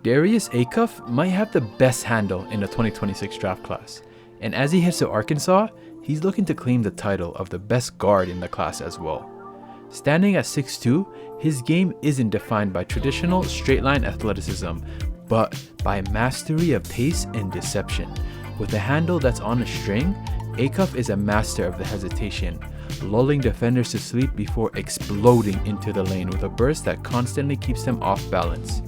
Darius Acuff might have the best handle in the 2026 draft class, and as he heads to Arkansas, he's looking to claim the title of the best guard in the class as well. Standing at 6'2", his game isn't defined by traditional straight-line athleticism, but by mastery of pace and deception. With a handle that's on a string, Acuff is a master of the hesitation, lulling defenders to sleep before exploding into the lane with a burst that constantly keeps them off balance.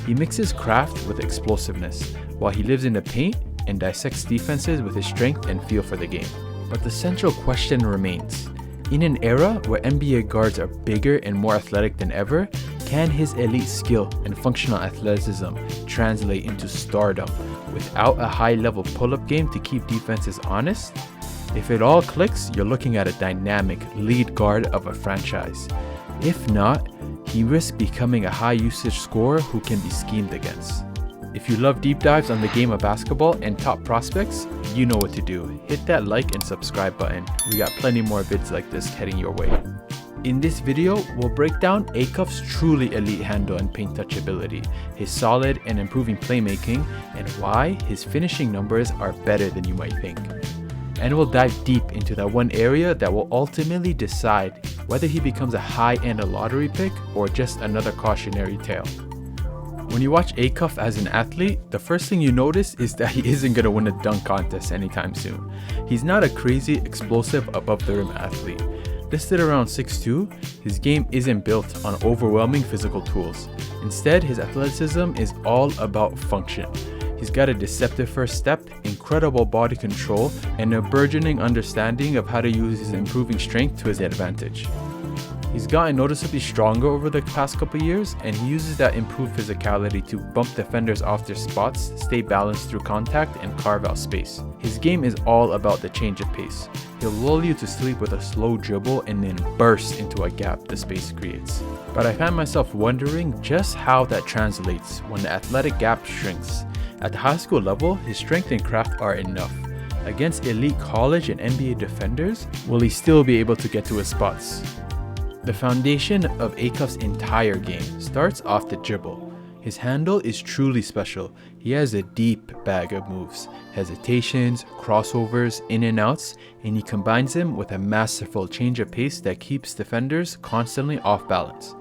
He mixes craft with explosiveness, while he lives in the paint and dissects defenses with his strength and feel for the game. But the central question remains. In an era where NBA guards are bigger and more athletic than ever, can his elite skill and functional athleticism translate into stardom without a high-level pull-up game to keep defenses honest? If it all clicks, you're looking at a dynamic lead guard of a franchise. If not, he risks becoming a high-usage scorer who can be schemed against. If you love deep dives on the game of basketball and top prospects, you know what to do. Hit that like and subscribe button. We got plenty more vids like this heading your way. In this video, we'll break down Acuff's truly elite handle and paint touch ability, his solid and improving playmaking, and why his finishing numbers are better than you might think. And we'll dive deep into that one area that will ultimately decide whether he becomes a high-end lottery pick or just another cautionary tale. When you watch Acuff as an athlete, the first thing you notice is that he isn't going to win a dunk contest anytime soon. He's not a crazy, explosive, above-the-rim athlete. Listed around 6'2", his game isn't built on overwhelming physical tools. Instead, his athleticism is all about function. He's got a deceptive first step, incredible body control, and a burgeoning understanding of how to use his improving strength to his advantage. He's gotten noticeably stronger over the past couple years, and he uses that improved physicality to bump defenders off their spots, stay balanced through contact, and carve out space. His game is all about the change of pace. He'll lull you to sleep with a slow dribble and then burst into a gap the space creates. But I find myself wondering just how that translates when the athletic gap shrinks. At the high school level, his strength and craft are enough. Against elite college and NBA defenders, will he still be able to get to his spots? The foundation of Acuff's entire game starts off the dribble. His handle is truly special. He has a deep bag of moves, hesitations, crossovers, in and outs, and he combines them with a masterful change of pace that keeps defenders constantly off balance.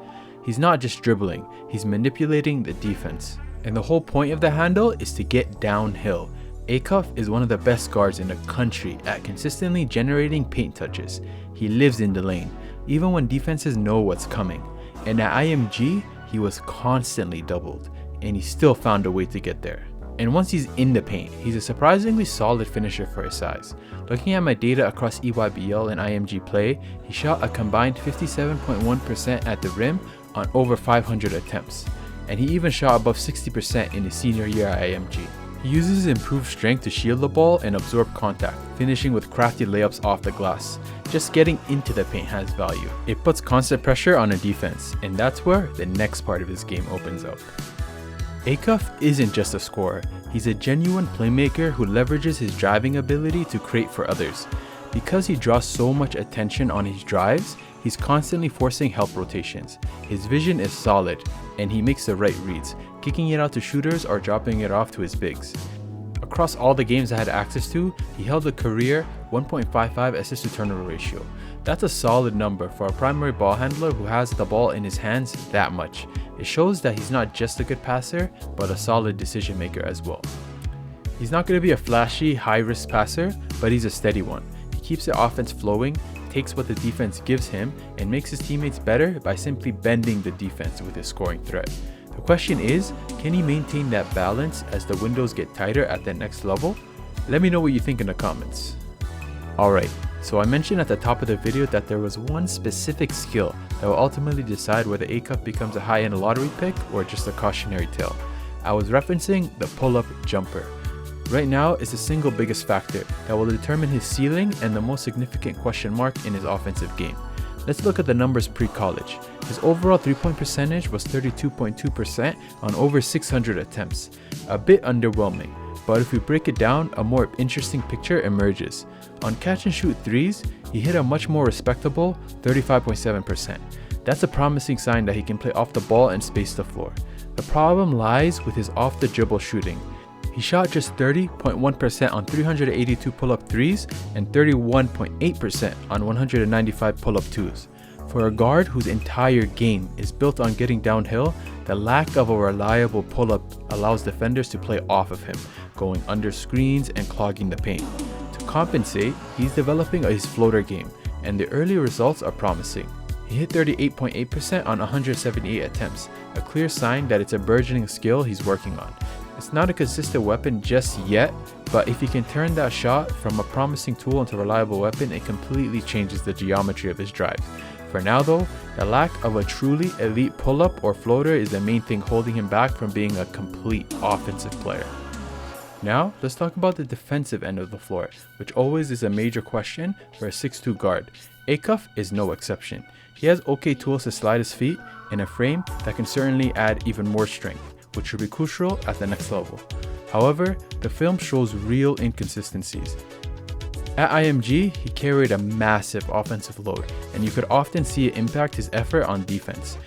He's not just dribbling, he's manipulating the defense. And the whole point of the handle is to get downhill. Acuff is one of the best guards in the country at consistently generating paint touches. He lives in the lane, even when defenses know what's coming. And at IMG, he was constantly doubled, and he still found a way to get there. And once he's in the paint, he's a surprisingly solid finisher for his size. Looking at my data across EYBL and IMG play, he shot a combined 57.1% at the rim on over 500 attempts. And he even shot above 60% in his senior year at IMG. He uses his improved strength to shield the ball and absorb contact, finishing with crafty layups off the glass. Just getting into the paint has value. It puts constant pressure on a defense, and that's where the next part of his game opens up. Acuff isn't just a scorer, he's a genuine playmaker who leverages his driving ability to create for others. Because he draws so much attention on his drives, he's constantly forcing help rotations. His vision is solid, and he makes the right reads, kicking it out to shooters or dropping it off to his bigs. Across all the games I had access to, he held a career 1.55 assist to turnover ratio. That's a solid number for a primary ball handler who has the ball in his hands that much. It shows that he's not just a good passer, but a solid decision maker as well. He's not going to be a flashy, high-risk passer, but he's a steady one. He keeps the offense flowing, takes what the defense gives him, and makes his teammates better by simply bending the defense with his scoring threat. The question is, can he maintain that balance as the windows get tighter at the next level? Let me know what you think in the comments. Alright, so I mentioned at the top of the video that there was one specific skill that will ultimately decide whether Acuff becomes a high-end lottery pick or just a cautionary tale. I was referencing the pull-up jumper. Right now, it's the single biggest factor that will determine his ceiling and the most significant question mark in his offensive game. Let's look at the numbers pre-college. His overall 3-point percentage was 32.2% on over 600 attempts. A bit underwhelming, but if we break it down, a more interesting picture emerges. On catch and shoot threes, he hit a much more respectable 35.7%. That's a promising sign that he can play off the ball and space the floor. The problem lies with his off the dribble shooting. He shot just 30.1% on 382 pull-up threes and 31.8% on 195 pull-up twos. For a guard whose entire game is built on getting downhill, the lack of a reliable pull-up allows defenders to play off of him, going under screens and clogging the paint. To compensate, he's developing his floater game, and the early results are promising. He hit 38.8% on 178 attempts, a clear sign that it's a burgeoning skill he's working on. It's not a consistent weapon just yet, but if he can turn that shot from a promising tool into a reliable weapon, it completely changes the geometry of his drive. For now though, the lack of a truly elite pull-up or floater is the main thing holding him back from being a complete offensive player. Now, let's talk about the defensive end of the floor, which always is a major question for a 6'2 guard. Acuff is no exception. He has okay tools to slide his feet and a frame that can certainly add even more strength, which will be crucial at the next level. However, the film shows real inconsistencies. At IMG, he carried a massive offensive load, and you could often see it impact his effort on defense.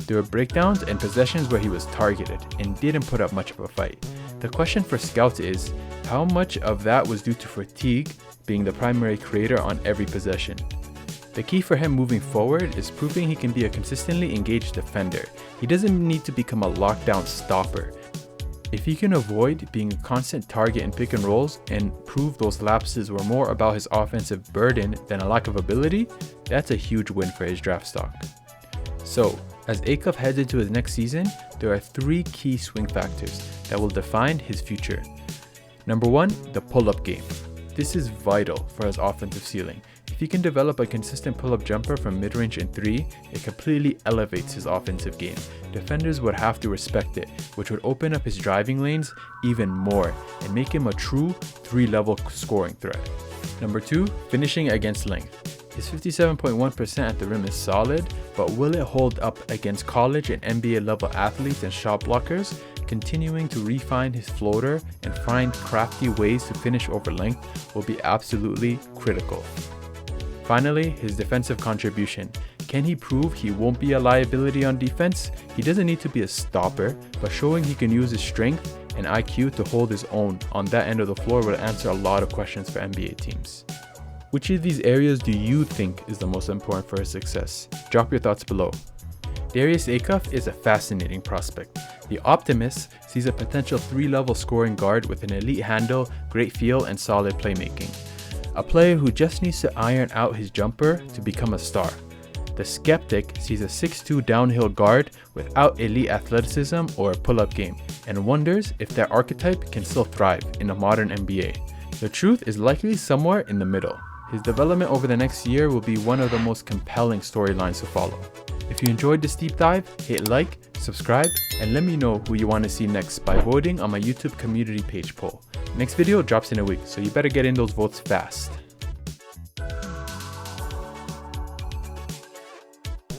There were breakdowns and possessions where he was targeted and didn't put up much of a fight. The question for scouts is, how much of that was due to fatigue being the primary creator on every possession? The key for him moving forward is proving he can be a consistently engaged defender. He doesn't need to become a lockdown stopper. If he can avoid being a constant target in pick and rolls and prove those lapses were more about his offensive burden than a lack of ability, that's a huge win for his draft stock. So, as Acuff heads into his next season, there are 3 key swing factors that will define his future. Number 1, the pull-up game. This is vital for his offensive ceiling. If he can develop a consistent pull-up jumper from mid-range and 3, it completely elevates his offensive game. Defenders would have to respect it, which would open up his driving lanes even more and make him a true 3-level scoring threat. Number 2, finishing against length. His 57.1% at the rim is solid, but will it hold up against college and NBA level athletes and shot blockers? Continuing to refine his floater and find crafty ways to finish over length will be absolutely critical. Finally, his defensive contribution. Can he prove he won't be a liability on defense? He doesn't need to be a stopper, but showing he can use his strength and IQ to hold his own on that end of the floor will answer a lot of questions for NBA teams. Which of these areas do you think is the most important for his success? Drop your thoughts below. Darius Acuff is a fascinating prospect. The Optimist sees a potential 3-level scoring guard with an elite handle, great feel, and solid playmaking. A player who just needs to iron out his jumper to become a star. The Skeptic sees a 6'2 downhill guard without elite athleticism or a pull-up game, and wonders if that archetype can still thrive in a modern NBA. The truth is likely somewhere in the middle. His development over the next year will be one of the most compelling storylines to follow. If you enjoyed this deep dive, hit like, subscribe, and let me know who you want to see next by voting on my YouTube community page poll. Next video drops in a week, so you better get in those votes fast.